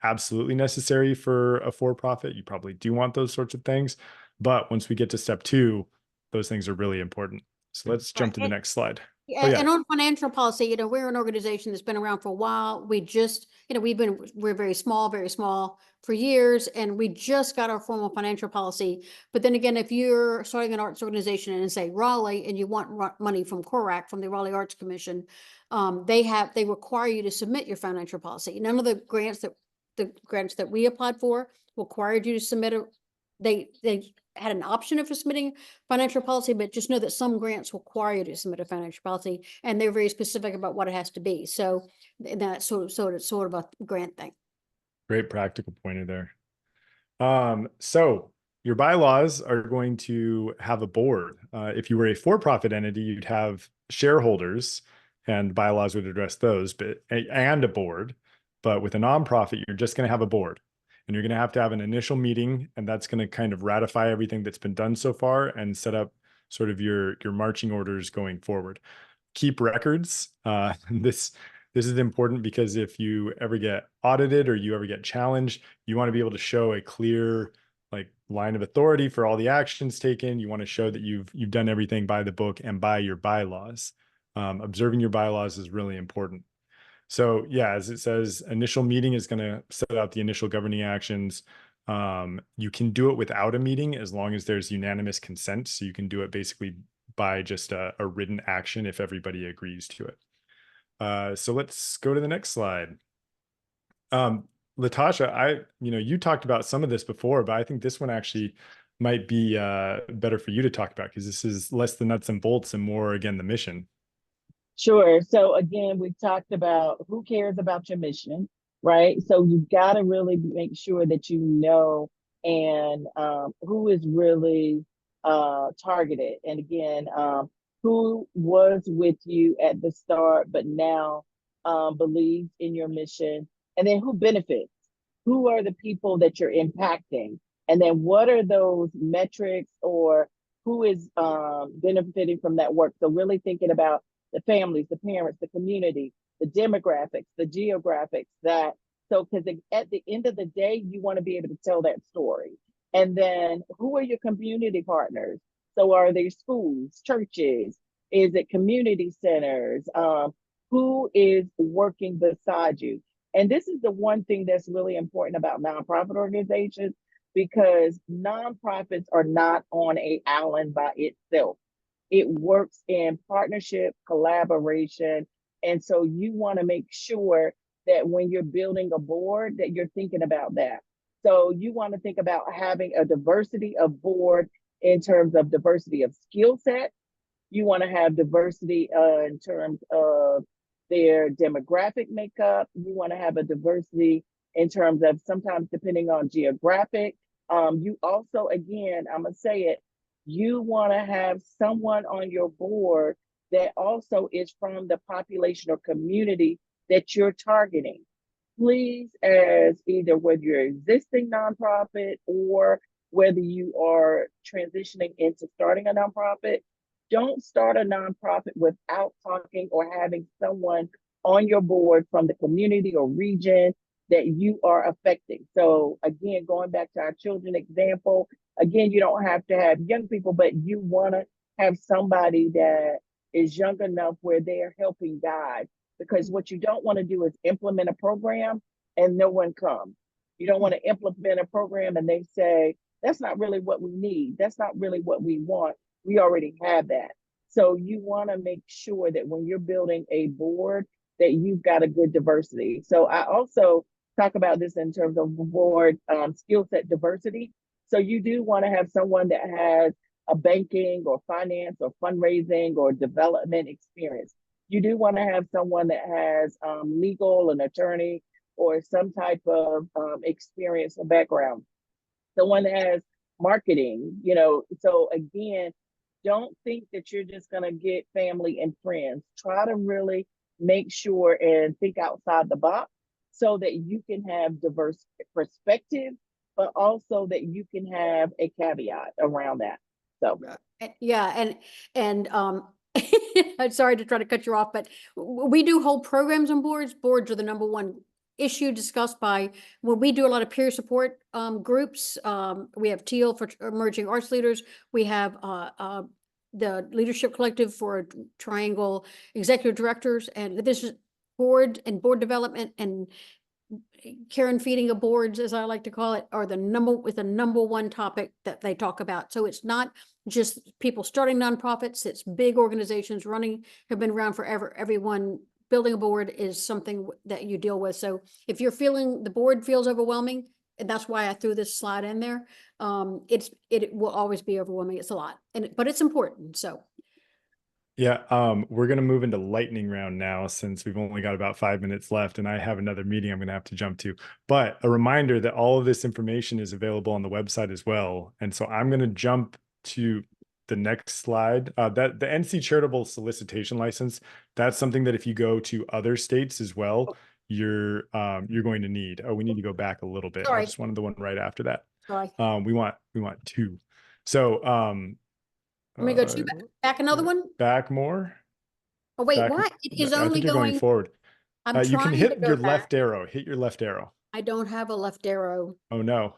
absolutely necessary for a for-profit. You probably do want those sorts of things. But once we get to step 2, those things are really important. So let's jump to the next slide. Yeah, and on financial policy, we're an organization that's been around for a while. We just, we're very small for years, and we just got our formal financial policy. But then again, if you're starting an arts organization in, say, Raleigh, and you want money from CORAC, from the Raleigh Arts Commission, they require you to submit your financial policy. None of the grants that we applied for required you to submit they had an option of submitting financial policy, but just know that some grants require you to submit a financial policy, and they're very specific about what it has to be. So that's sort of a grant thing. Great practical pointer there. So your bylaws are going to have a board. If you were a for-profit entity, you'd have shareholders, and bylaws would address those, and a board. But with a nonprofit, you're just going to have a board. And you're going to have an initial meeting, and that's going to kind of ratify everything that's been done so far and set up sort of your marching orders going forward. Keep records. This is important because if you ever get audited or you ever get challenged, you want to be able to show a clear line of authority for all the actions taken. You want to show that you've done everything by the book and by your bylaws. Observing your bylaws is really important. So yeah, as it says, initial meeting is going to set out the initial governing actions. You can do it without a meeting as long as there's unanimous consent. So you can do it basically by just a written action if everybody agrees to it. So let's go to the next slide. Latasha, you talked about some of this before, but I think this one actually might be better for you to talk about, because this is less the nuts and bolts and more, again, the mission. Sure. So again, we talked about who cares about your mission, right? So you've got to really make sure that you know and who is really targeted. And again, who was with you at the start, but now believes in your mission, and then who benefits. Who are the people that you're impacting? And then what are those metrics, or who is benefiting from that work? So really thinking about the families, the parents, the community, the demographics, the geographics, because at the end of the day, you want to be able to tell that story. And then who are your community partners? So are they schools, churches? Is it community centers? Who is working beside you? And this is the one thing that's really important about nonprofit organizations, because nonprofits are not on an island by itself. It works in partnership, collaboration. And so you want to make sure that when you're building a board, that you're thinking about that. So you want to think about having a diversity of board in terms of diversity of skill set. You want to have diversity in terms of their demographic makeup. You want to have a diversity in terms of, sometimes depending on geographic. You also, again, I'm going to say it, you want to have someone on your board that also is from the population or community that you're targeting. Please, as either whether you're an existing nonprofit or whether you are transitioning into starting a nonprofit, don't start a nonprofit without talking or having someone on your board from the community or region that you are affecting. So again, going back to our children example, again, you don't have to have young people, but you want to have somebody that is young enough where they're helping guide. Because what you don't want to do is implement a program and no one comes. You don't want to implement a program and they say, that's not really what we need. That's not really what we want. We already have that. So you want to make sure that when you're building a board, that you've got a good diversity. So I also talk about this in terms of board skill set diversity. So you do want to have someone that has a banking or finance or fundraising or development experience. You do want to have someone that has legal, an attorney, or some type of experience or background. Someone that has marketing, so again, don't think that you're just going to get family and friends. Try to really make sure and think outside the box so that you can have diverse perspective, but also that you can have a caveat around that. So yeah, and I'm sorry to try to cut you off, but we do hold programs on boards. Boards are the number one issue discussed by, when we do a lot of peer support groups. We have Teal for emerging arts leaders. We have the Leadership Collective for Triangle executive directors, and the business board and board development and Karen feeding of boards, as I like to call it, are the number one topic that they talk about. So it's not just people starting nonprofits, it's big organizations have been around forever. Everyone building a board is something that you deal with. So if you're feeling the board feels overwhelming, and that's why I threw this slide in there, it will always be overwhelming. It's a lot, but it's important. So Yeah, we're gonna move into lightning round now since we've only got about 5 minutes left, and I have another meeting I'm gonna have to jump to. But a reminder that all of this information is available on the website as well. And so I'm gonna jump to the next slide. That the NC Charitable Solicitation License, that's something that if you go to other states as well, you're going to need. Oh, we need to go back a little bit. I sorry, just wanted the one right after that. sorry. We want two. So Let me go to back another one. back more. Oh, wait, Back, what? It is I only think you're going going, forward. I'm You can trying to hit go your back. left arrow. Hit your left arrow. I don't have a left arrow. Oh no.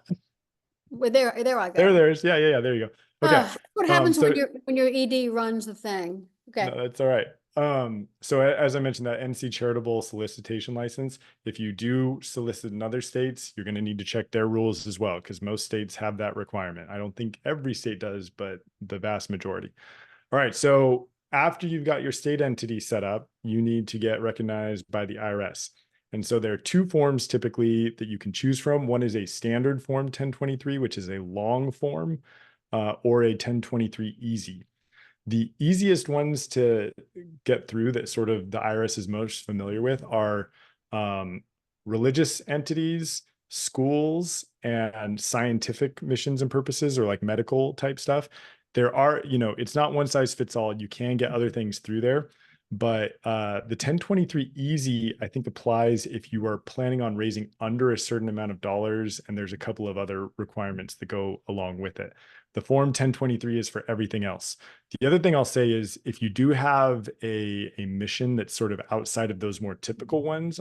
Well, there I go. There's yeah. There you go. Okay. What happens so when your ED runs the thing? Okay. no, that's all right. So as I mentioned, that NC Charitable Solicitation License, if you do solicit in other states, you're going to need to check their rules as well, because most states have that requirement. I don't think every state does, but the vast majority. All right. So after you've got your state entity set up, you need to get recognized by the IRS. And so there are two forms typically that you can choose from. One is a standard form 1023, which is a long form, or a 1023 easy. The easiest ones to get through that sort of the IRS is most familiar with are religious entities, schools, and scientific missions and purposes, or like medical type stuff. There are, it's not one size fits all. You can get other things through there. But the 1023 easy, I think, applies if you are planning on raising under a certain amount of dollars, and there's a couple of other requirements that go along with it. The form 1023 is for everything else. The other thing I'll say is, if you do have a mission that's sort of outside of those more typical ones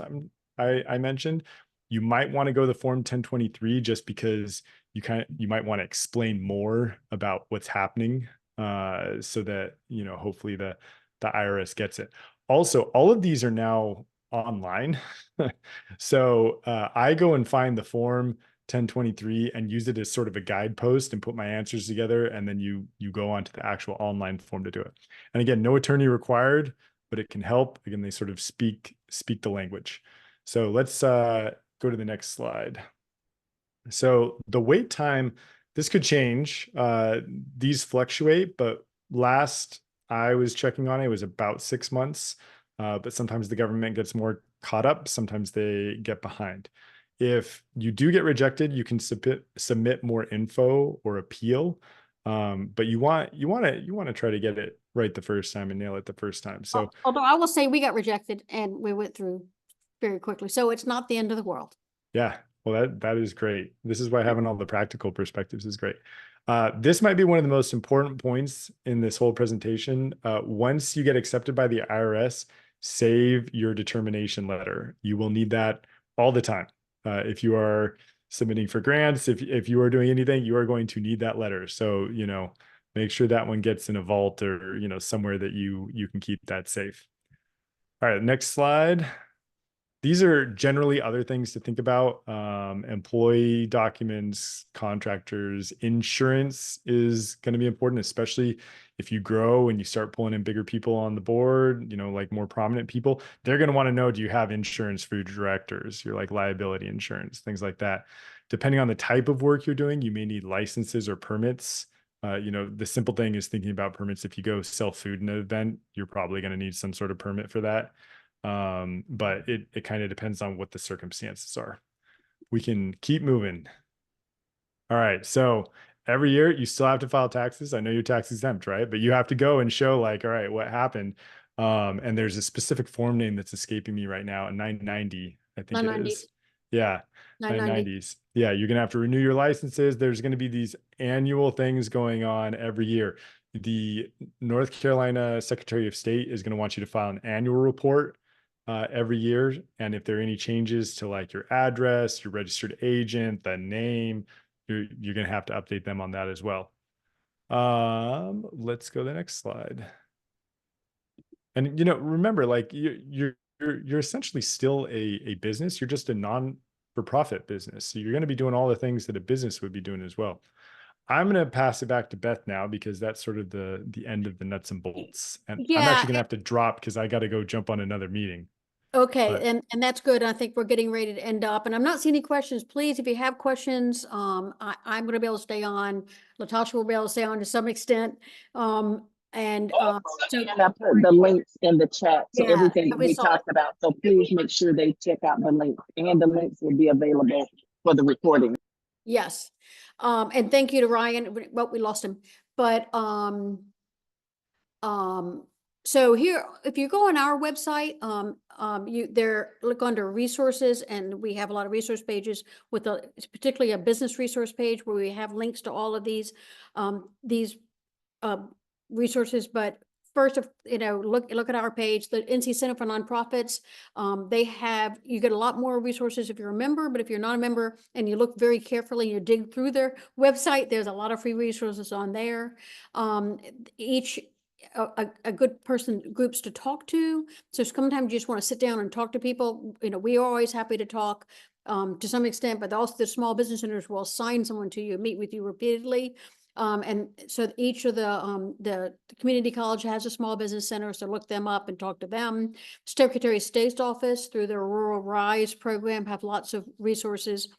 I mentioned, you might want to go the form 1023, just because you might want to explain more about what's happening, so that hopefully the IRS gets it. Also, all of these are now online. So I go and find the form 1023 and use it as sort of a guidepost and put my answers together. And then you go on to the actual online form to do it. And again, no attorney required, but it can help. Again, they sort of speak the language. So let's go to the next slide. So the wait time, this could change. These fluctuate, but last I was checking on it was about 6 months. But sometimes the government gets more caught up. Sometimes they get behind. If you do get rejected, you can submit more info or appeal. But you want to try to get it right the first time and nail it the first time. So although I will say we got rejected and we went through very quickly. So it's not the end of the world. yeah, well, that is great. This is why having all the practical perspectives is great. This might be one of the most important points in this whole presentation. Once you get accepted by the IRS, save your determination letter. You will need that all the time. If you are submitting for grants, if you are doing anything, you are going to need that letter. So, make sure that one gets in a vault, or, somewhere that you can keep that safe. All right, next slide. These are generally other things to think about. Employee documents, contractors, insurance is going to be important, especially if you grow and you start pulling in bigger people on the board, like more prominent people. They're going to want to know, do you have insurance for your directors, your like liability insurance, things like that. Depending on the type of work you're doing, you may need licenses or permits. The simple thing is thinking about permits. If you go sell food in an event, you're probably going to need some sort of permit for that. But it kind of depends on what the circumstances are. We can keep moving. All right. So every year you still have to file taxes. I know you're tax exempt, right? But you have to go and show like, all right, what happened? And there's a specific form name that's escaping me right now, a 990, I think 990. It is. Yeah. 990s. Yeah. You're going to have to renew your licenses. There's going to be these annual things going on every year. The North Carolina Secretary of State is going to want you to file an annual report. every year. And if there are any changes to like your address, your registered agent, the name, you're going to have to update them on that as well. Let's go to the next slide. And remember, like you're essentially still a business. You're just a non-for-profit business. So you're going to be doing all the things that a business would be doing as well. I'm going to pass it back to Beth now because that's sort of the end of the nuts and bolts. And I'm Yeah, actually going to have to drop because I got to go jump on another meeting. okay, But and that's good. I think we're getting ready to end up, and I'm not seeing any questions. Please, if you have questions, I'm gonna be able to stay on. Latasha will be able to stay on to some extent. And so And I put the links in the chat, so yeah, everything that we we saw it. talked about. So please make sure they check out the links, and the links will be available for the recording. Yes. And thank you to Ryan. Well, we lost him, but so here, if you go on our website, look under resources, and we have a lot of resource pages with particularly a business resource page where we have links to all of these resources. But first, look at our page, the NC Center for Nonprofits. You get a lot more resources if you're a member, but if you're not a member and you look very carefully, you dig through their website, there's a lot of free resources on there. Each a good groups to talk to. So sometimes you just want to sit down and talk to people. We are always happy to talk to some extent, but also the small business owners will assign someone to you, meet with you repeatedly. And so each of the community college has a small business center, so look them up and talk to them. Secretary of State's office through their Rural Rise program have lots of resources.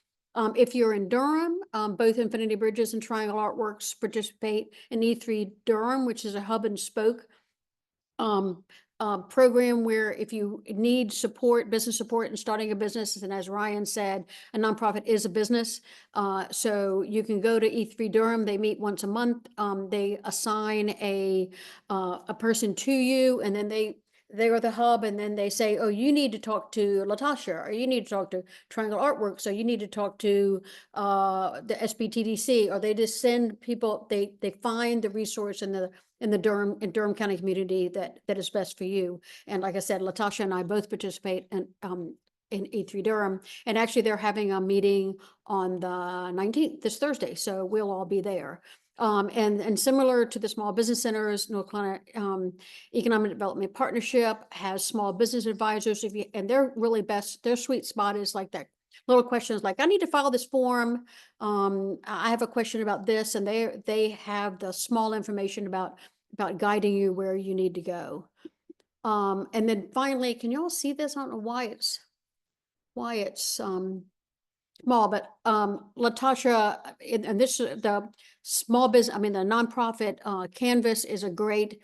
If you're in Durham, both Infinity Bridges and Triangle Artworks participate in E3 Durham, which is a hub and spoke program where if you need support, business support in starting a business, and as Ryan said, a nonprofit is a business. So you can go to E3 Durham. They meet once a month. They assign a person to you, and then they're the hub, and then they say, oh, you need to talk to Latasha, or you need to talk to Triangle Artworks, or you need to talk to the SBTDC, or they just send people, they find the resource in the Durham County community that is best for you. And like I said, Latasha and I both participate in E3 Durham, and actually they're having a meeting on the 19th, this Thursday, so we'll all be there. And similar to the small business centers, North Carolina Economic Development Partnership has small business advisors. And they're really best. Their sweet spot is like that little questions like, I need to file this form. I have a question about this, and they have the small information about guiding you where you need to go. And then finally, can you all see this? I don't know why it's small, but Latasha, and this the small business, the nonprofit Canvas is a great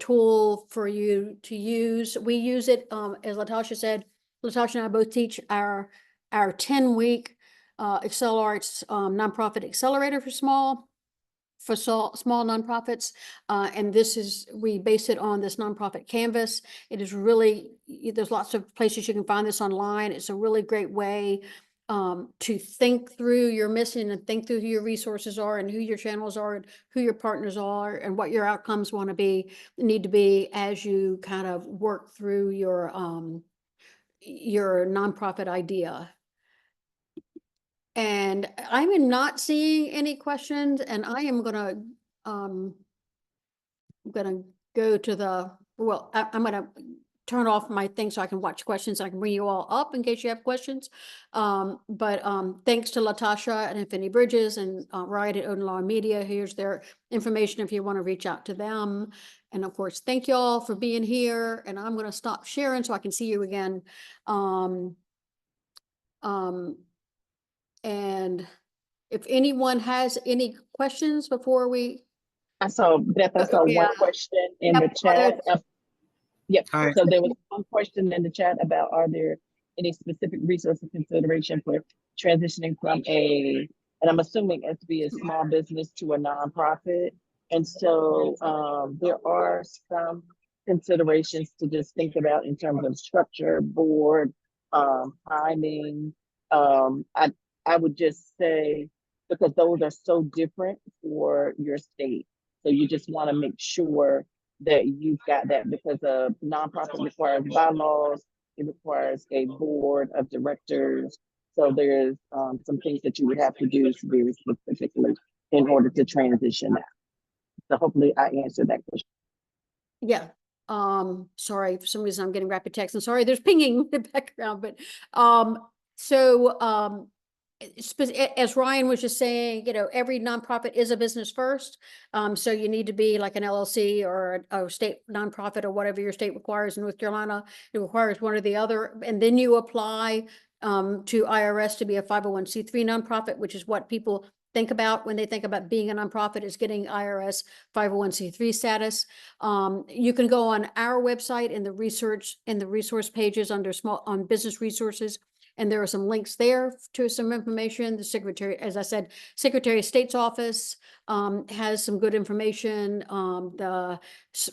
tool for you to use. We use it, as Latasha said. Latasha and I both teach our 10-week Excel Arts nonprofit accelerator for small nonprofits. And we base it on this nonprofit Canvas. It is really, there's lots of places you can find this online. It's a really great way to think through your mission and think through who your resources are and who your channels are and who your partners are and what your outcomes need to be as you kind of work through your nonprofit idea. And I'm not seeing any questions, and I am gonna go to I'm gonna turn off my thing so I can watch questions. I can bring you all up in case you have questions. But thanks to Latasha and Infinity Bridges and Riot at Odin Law Media. Here's their information if you want to reach out to them. And of course, thank you all for being here. And I'm going to stop sharing so I can see you again. And if anyone has any questions before we. I saw, Beth, I saw Yeah. one question in the chat. Yep. Hi. So there was one question in the chat about, are there any specific resources consideration for transitioning from and I'm assuming SB is small business to a nonprofit. And so there are some considerations to just think about in terms of structure, board, timing. I would just say, because those are so different for your state. So you just want to make sure that you've got that, because a nonprofit requires bylaws, it requires a board of directors. So there's some things that you would have to do very specifically in order to transition out. So hopefully I answered that question. Yeah. Sorry, for some reason I'm getting rapid text, and sorry, there's pinging in the background, but, as Ryan was just saying, every nonprofit is a business first. So you need to be like an LLC or a state nonprofit or whatever your state requires. In North Carolina, it requires one or the other. And then you apply to IRS to be a 501c3 nonprofit, which is what people think about when they think about being a nonprofit, is getting IRS 501c3 status. You can go on our website in the resource pages under on business resources. And there are some links there to some information. The Secretary, as I said, Secretary of State's office has some good information.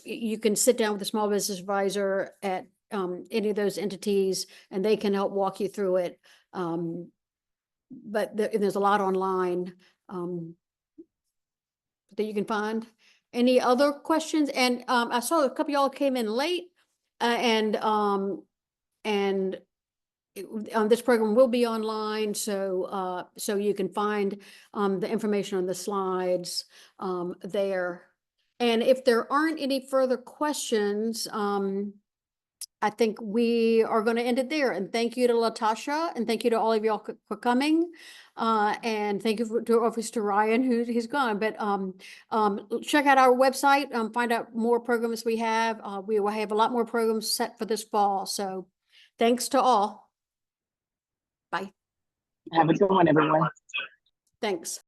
You can sit down with a small business advisor at any of those entities, and they can help walk you through it. But there's a lot online that you can find. Any other questions? And I saw a couple of y'all came in late, and this program will be online, so you can find the information on the slides there. And if there aren't any further questions, I think we are going to end it there. And thank you to Latasha, and thank you to all of y'all for coming. And thank you to Ryan, who's gone. But check out our website, find out more programs we have. We will have a lot more programs set for this fall. So thanks to all. Bye. Have a good one, everyone. Thanks.